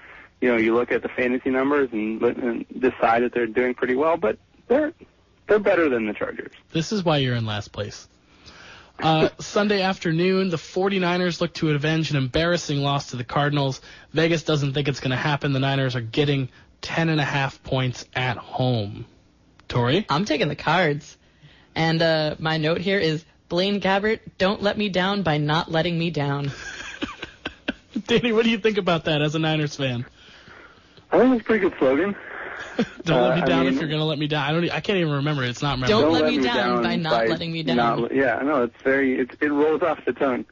you look at the fantasy numbers and decide that they're doing pretty well, but they're better than the Chargers. This is why you're in last place. Sunday afternoon, the 49ers look to avenge an embarrassing loss to the Cardinals. Vegas doesn't think it's going to happen. The Niners are getting 10.5 points at home. Tory? I'm taking the Cards. And my note here is, Blaine Gabbert, don't let me down by not letting me down. Danny, what do you think about that as a Niners fan? I think it's a pretty good slogan. Don't let me down if you're going to let me down. I can't even rember it. It's not memorable. Don't let me down by not letting me down. It rolls off the tongue.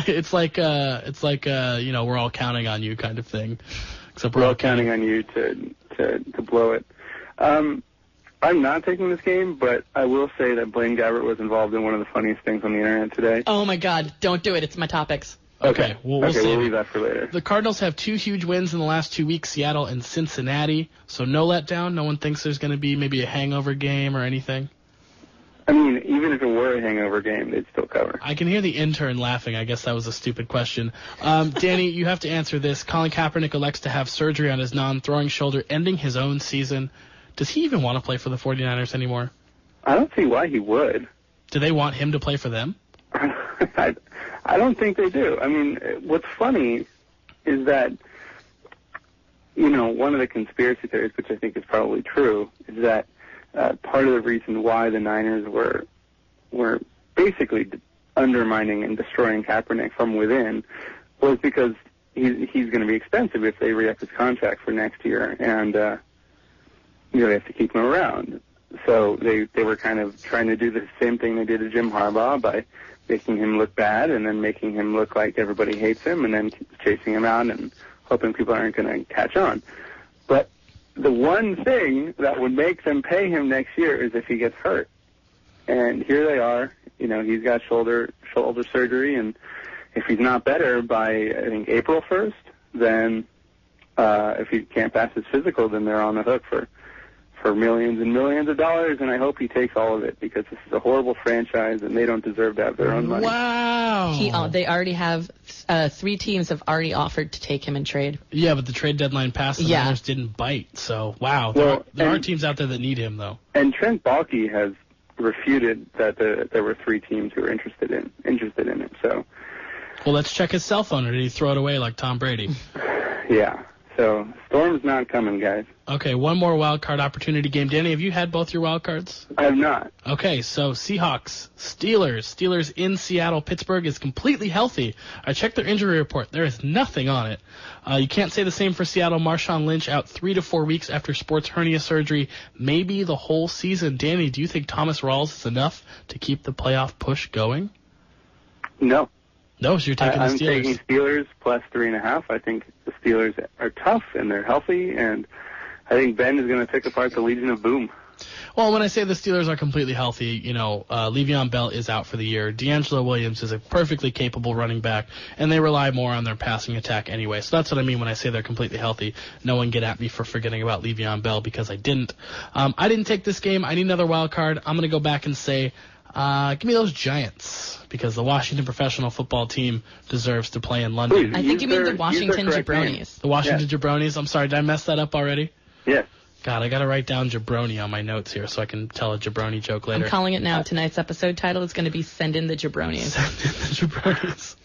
It's like we're all counting on you kind of thing. Except we're all counting on you to blow it. I'm not taking this game, but I will say that Blaine Gabbert was involved in one of the funniest things on the internet today. Oh my God! Don't do it. It's my topics. Okay, we'll leave that for later. The Cardinals have 2 huge wins in the last 2 weeks, Seattle and Cincinnati. So no letdown. No one thinks there's going to be maybe a hangover game or anything. I mean, even if it were a hangover game, they'd still cover. I can hear the intern laughing. I guess that was a stupid question. Danny, you have to answer this. Colin Kaepernick elects to have surgery on his non-throwing shoulder, ending his own season. Does he even want to play for the 49ers anymore? I don't see why he would. Do they want him to play for them? I don't think they do. I mean, what's funny is that, one of the conspiracy theories, which I think is probably true, is that part of the reason why the Niners were basically undermining and destroying Kaepernick from within was because he's going to be expensive if they re-up his contract for next year, and they have to keep him around. So they were kind of trying to do the same thing they did to Jim Harbaugh by making him look bad and then making him look like everybody hates him and then chasing him out and hoping people aren't going to catch on. But the one thing that would make them pay him next year is if he gets hurt. And here they are. He's got shoulder surgery, and if he's not better by, I think, April 1st, then if he can't pass his physical, then they're on the hook for millions and millions of dollars, and I hope he takes all of it because this is a horrible franchise and they don't deserve to have their own money. Wow. They already have 3 teams have already offered to take him in trade. Yeah, but the trade deadline passed and the Niners didn't bite. So, wow. There are teams out there that need him, though. And Trent Baalke has refuted that there were 3 teams who were interested in him. So, well, let's check his cell phone, or did he throw it away like Tom Brady? Yeah. So, Storm's not coming, guys. Okay, one more wild card opportunity game. Danny, have you had both your wild cards? I have not. Okay, so Seahawks, Steelers. Steelers in Seattle. Pittsburgh is completely healthy. I checked their injury report. There is nothing on it. You can't say the same for Seattle. Marshawn Lynch out 3 to 4 weeks after sports hernia surgery. Maybe the whole season. Danny, do you think Thomas Rawls is enough to keep the playoff push going? No. No, so you're taking the Steelers. I'm taking Steelers plus 3.5. I think the Steelers are tough and they're healthy, and I think Ben is going to pick apart the Legion of Boom. Well, when I say the Steelers are completely healthy, Le'Veon Bell is out for the year. D'Angelo Williams is a perfectly capable running back, and they rely more on their passing attack anyway. So that's what I mean when I say they're completely healthy. No one get at me for forgetting about Le'Veon Bell because I didn't. I didn't take this game. I need another wild card. I'm going to go back and say, give me those Giants, because the Washington professional football team deserves to play in London. I think you mean the Washington Jabronis. The Washington Jabronis. I'm sorry, did I mess that up already? Yes. God, I got to write down Jabroni on my notes here so I can tell a Jabroni joke later. I'm calling it now. Tonight's episode title is going to be Send in the Jabronis. Send in the Jabronis.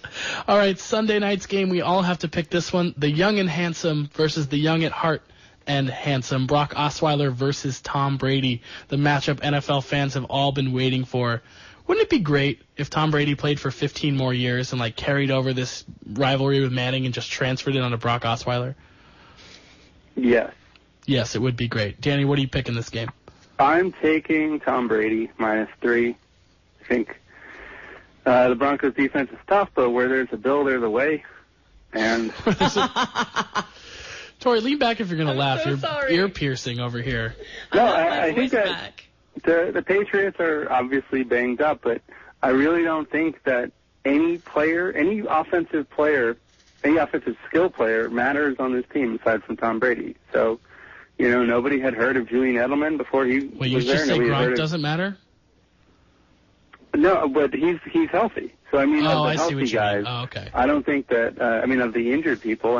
All right, Sunday night's game. We all have to pick this one. The young and handsome versus the young at heart and handsome. Brock Osweiler versus Tom Brady. The matchup NFL fans have all been waiting for. Wouldn't it be great if Tom Brady played for 15 more years and carried over this rivalry with Manning and just transferred it onto Brock Osweiler? Yes. Yes, it would be great. Danny, what are you picking this game? I'm taking Tom Brady -3. I think the Broncos defense is tough, but where there's a bill, there's a way. And Tori, lean back if you're going to laugh. So you're sorry. ear piercing over here. No, I think that the Patriots are obviously banged up, but I really don't think that any offensive skill player matters on this team aside from Tom Brady. So, nobody had heard of Julian Edelman before he was there. Wait, you just say Gronk doesn't matter? No, but he's healthy. So, of the healthy guys, okay. I don't think that, of the injured people,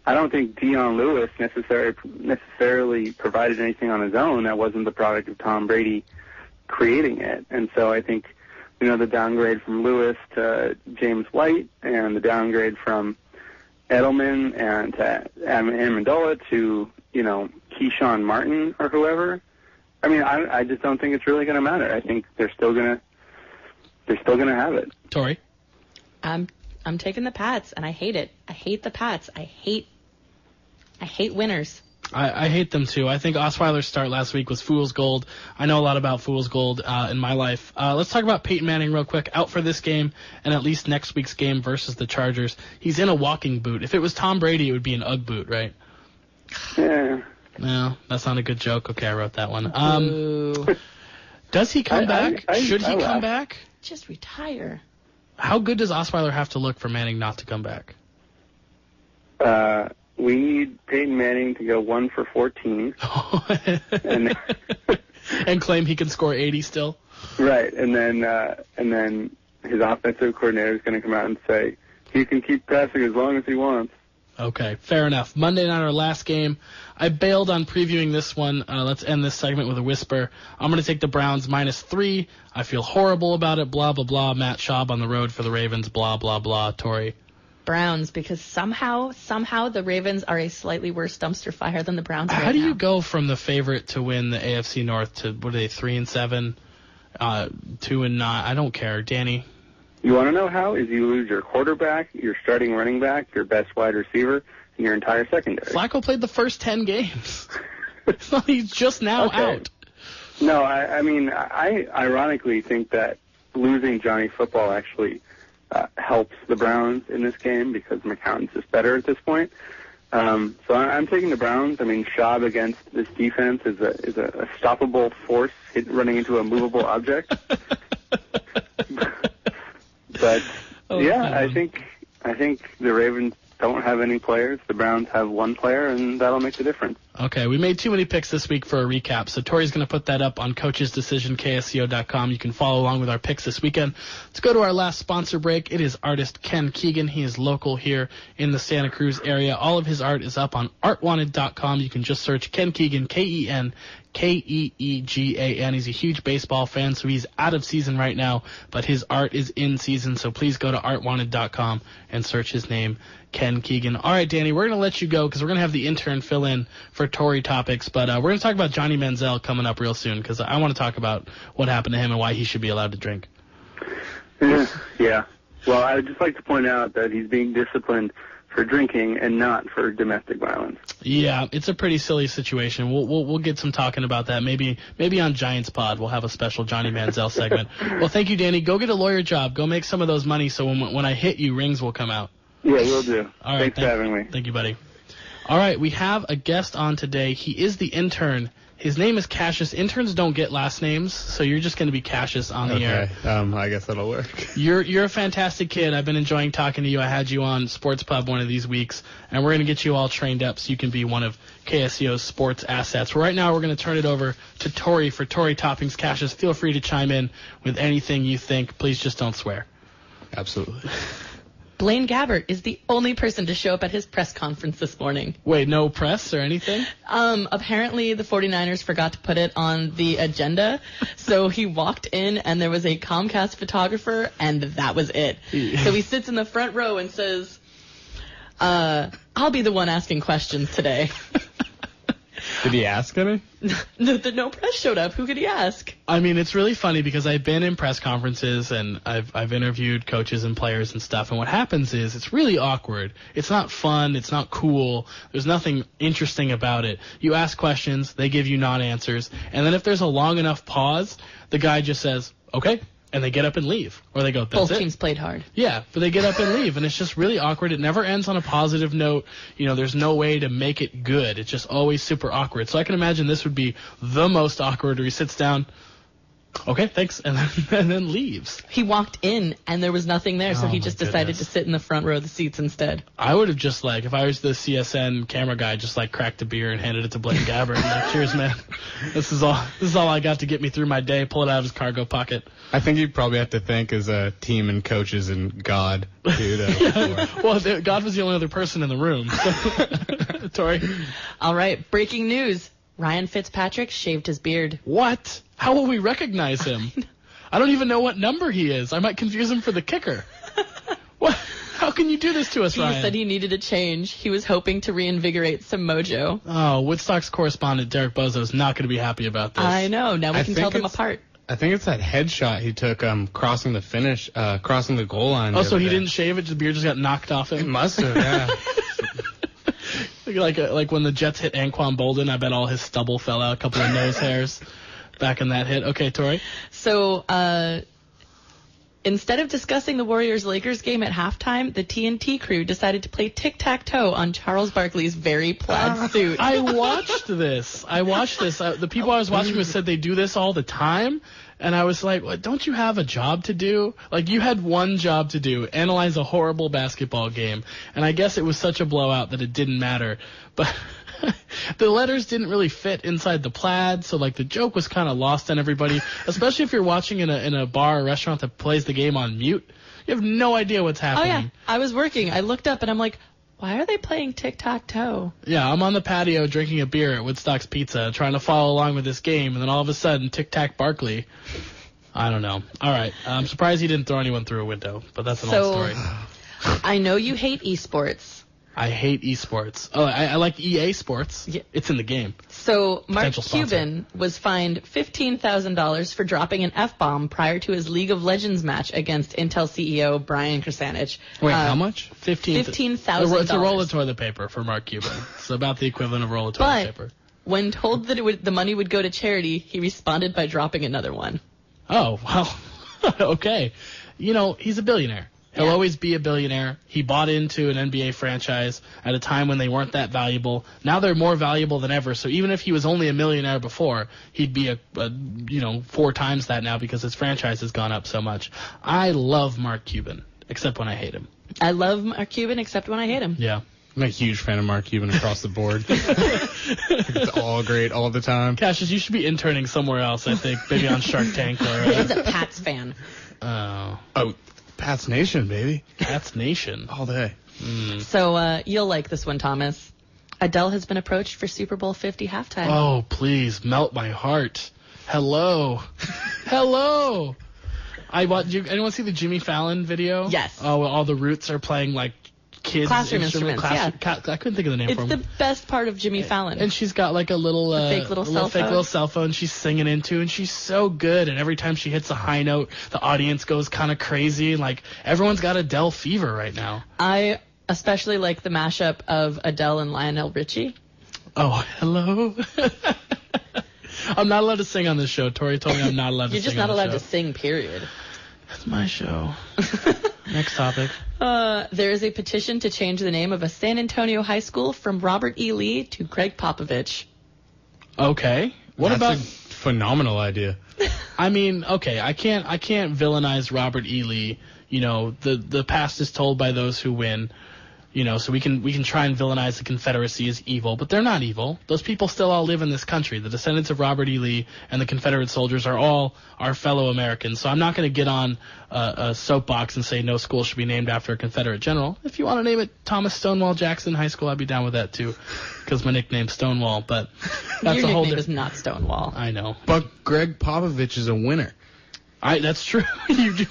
I don't think Dion Lewis necessarily provided anything on his own that wasn't the product of Tom Brady creating it. And so I think, the downgrade from Lewis to James White and the downgrade from Edelman and to Amendola to, Keyshawn Martin or whoever. I just don't think it's really going to matter. I think they're still going to have it. Tori? I'm taking the Pats, and I hate it. I hate the Pats. I hate winners. I hate them too. I think Osweiler's start last week was fool's gold. I know a lot about fool's gold in my life. Let's talk about Peyton Manning real quick. Out for this game and at least next week's game versus the Chargers. He's in a walking boot. If it was Tom Brady, it would be an Ugg boot, right? Yeah. No, that's not a good joke. Okay, I wrote that one. Does he come back? Should he come back? Just retire. How good does Osweiler have to look for Manning not to come back? We need Peyton Manning to go 1 for 14. and claim he can score 80 still? Right, and then his offensive coordinator is going to come out and say, he can keep passing as long as he wants. Okay, fair enough. Monday night, our last game. I bailed on previewing this one. Let's end this segment with a whisper. I'm going to take the Browns -3. I feel horrible about it, blah, blah, blah. Matt Schaub on the road for the Ravens, blah, blah, blah. Tori? Browns, because somehow the Ravens are a slightly worse dumpster fire than the Browns are. How do you go from the favorite to win the AFC North to, what are they, 3-7, 2-9? I don't care. Danny? You want to know how? Is you lose your quarterback, your starting running back, your best wide receiver, and your entire secondary. Flacco played the first 10 games. He's just now out. No, I ironically think that losing Johnny Football actually helps the Browns in this game because McCown's just better at this point. So I'm taking the Browns. Schaub against this defense is a stoppable force running into a movable object. But I think the Ravens don't have any players. The Browns have one player, and that'll make the difference. Okay, we made too many picks this week for a recap, so Tori's going to put that up on coachesdecision.ksco.com. You can follow along with our picks this weekend. Let's go to our last sponsor break. It is artist Ken Keegan. He is local here in the Santa Cruz area. All of his art is up on artwanted.com. You can just search Ken Keegan, Keegan. He's a huge baseball fan, so he's out of season right now, but his art is in season, so please go to artwanted.com and search his name, Ken Keegan. All right, Danny, we're going to let you go because we're going to have the intern fill in for Tory topics, but we're going to talk about Johnny Manziel coming up real soon because I want to talk about what happened to him and why he should be allowed to drink. Yeah. Well, I would just like to point out that he's being disciplined for drinking and not for domestic violence. Yeah, it's a pretty silly situation. We'll get some talking about that. Maybe on Giants Pod we'll have a special Johnny Manziel segment. Well, thank you, Danny. Go get a lawyer job. Go make some of those money so when I hit you, rings will come out. Yeah, will do. All right, Thanks for having me. Thank you, buddy. All right, we have a guest on today. He is the intern. His name is Cassius. Interns don't get last names, so you're just going to be Cassius on the air. I guess that'll work. You're a fantastic kid. I've been enjoying talking to you. I had you on Sports Pub one of these weeks, and we're going to get you all trained up so you can be one of KSCO's sports assets. Right now, we're going to turn it over to Tory for Tory Toppings. Cassius, feel free to chime in with anything you think. Please just don't swear. Absolutely. Blaine Gabbert is the only person to show up at his press conference this morning. Wait, no press or anything? Apparently the 49ers forgot to put it on the agenda, so he walked in and there was a Comcast photographer, and that was it. So he sits in the front row and says, I'll be the one asking questions today. Did he ask any? No press showed up. Who could he ask? I mean, it's really funny because I've been in press conferences and I've interviewed coaches and players and stuff, and what happens is it's really awkward. It's not fun. It's not cool. There's nothing interesting about it. You ask questions, they give you non-answers, and then if there's a long enough pause, the guy just says, okay, and they get up and leave. Or they go, that's Both it. teams played hard. Yeah, but they get up and leave, and it's just really awkward. It never ends on a positive note. You know, there's no way to make it good. It's just always super awkward. So I can imagine this would be the most awkward where he sits down, okay, thanks, and then leaves. He walked in, and there was nothing there, so he just decided to sit in the front row of the seats instead. I would have just, if I was the CSN camera guy, just, cracked a beer and handed it to Blaine Gabbert and cheers, man. This is all I got to get me through my day. Pull it out of his cargo pocket. I think you'd probably have to thank his team and coaches and God, too. Well, God was the only other person in the room. So. Tori? All right, breaking news. Ryan Fitzpatrick shaved his beard. What? How will we recognize him? I don't even know what number he is. I might confuse him for the kicker. What? How can you do this to us, Ryan? He said he needed a change. He was hoping to reinvigorate some mojo. Oh, Woodstock's correspondent Derek Bozo is not going to be happy about this. I know. Now we can tell them apart. I think it's that headshot he took crossing the goal line. Oh, so he didn't shave it? The beard just got knocked off him? It must have, yeah. Like when the Jets hit Anquan Bolden, I bet all his stubble fell out, a couple of nose hairs back in that hit. Okay, Tori? So, instead of discussing the Warriors-Lakers game at halftime, the TNT crew decided to play tic-tac-toe on Charles Barkley's very plaid suit. I watched this. The people I was watching with said they do this all the time. And I was like, well, don't you have a job to do? You had one job to do, analyze a horrible basketball game. And I guess it was such a blowout that it didn't matter. But the letters didn't really fit inside the plaid, so the joke was kind of lost on everybody, especially if you're watching in a bar or restaurant that plays the game on mute. You have no idea what's happening. Oh, yeah. I was working. I looked up, and I'm like, why are they playing tic-tac-toe? Yeah, I'm on the patio drinking a beer at Woodstock's Pizza, trying to follow along with this game, and then all of a sudden, tic-tac Barkley. I don't know. All right. I'm surprised he didn't throw anyone through a window, but that's an old story. I know you hate esports. I hate esports. Oh, I like EA Sports. Yeah. It's in the game. So Mark Cuban was fined $15,000 for dropping an F-bomb prior to his League of Legends match against Intel CEO Brian Krasanich. Wait, how much? $15,000. It's a roll of toilet paper for Mark Cuban. It's about the equivalent of a roll of toilet paper. When told that the money would go to charity, he responded by dropping another one. Oh, well, okay. He's a billionaire. He'll always be a billionaire. He bought into an NBA franchise at a time when they weren't that valuable. Now they're more valuable than ever. So even if he was only a millionaire before, he'd be 4 times that now because his franchise has gone up so much. I love Mark Cuban, except when I hate him. I love Mark Cuban except when I hate him. Yeah. I'm a huge fan of Mark Cuban across the board. It's all great all the time. Cassius, you should be interning somewhere else, I think. Maybe on Shark Tank or... He's a Pats fan. Oh, Pats Nation, baby. Pats Nation. All day. So you'll like this one, Thomas. Adele has been approached for Super Bowl 50 halftime. Oh, please, melt my heart. Hello. Hello. Anyone see the Jimmy Fallon video? Yes. Oh, well, all the Roots are playing, like, kids' Classroom instruments, I couldn't think of the name for It's them. the best part of Jimmy Fallon. And she's got like a little fake little cell fake phone. little cell phone she's singing into, and she's so good. And every time she hits a high note, the audience goes kind of crazy. Like everyone's got Adele fever right now. I especially like the mashup of Adele and Lionel Richie. Oh, hello. I'm not allowed to sing on this show. Tori told me I'm not allowed to You're sing just not on the allowed show. to sing, period. It's my show. Next topic. There is a petition to change the name of a San Antonio high school from Robert E. Lee to Greg Popovich. Okay. What That's about... a phenomenal idea. I mean, okay, I can't villainize Robert E. Lee. You know, the past is told by those who win. You know, so we can try and villainize the Confederacy as evil, but they're not evil. Those people still all live in this country. The descendants of Robert E. Lee and the Confederate soldiers are all our fellow Americans. So I'm not going to get on a soapbox and say no school should be named after a Confederate general. If you want to name it Thomas Stonewall Jackson High School, I'd be down with that too, because my nickname's Stonewall. But that's Your a whole nickname different. is not Stonewall. I know. But Greg Popovich is a winner. That's true. You do.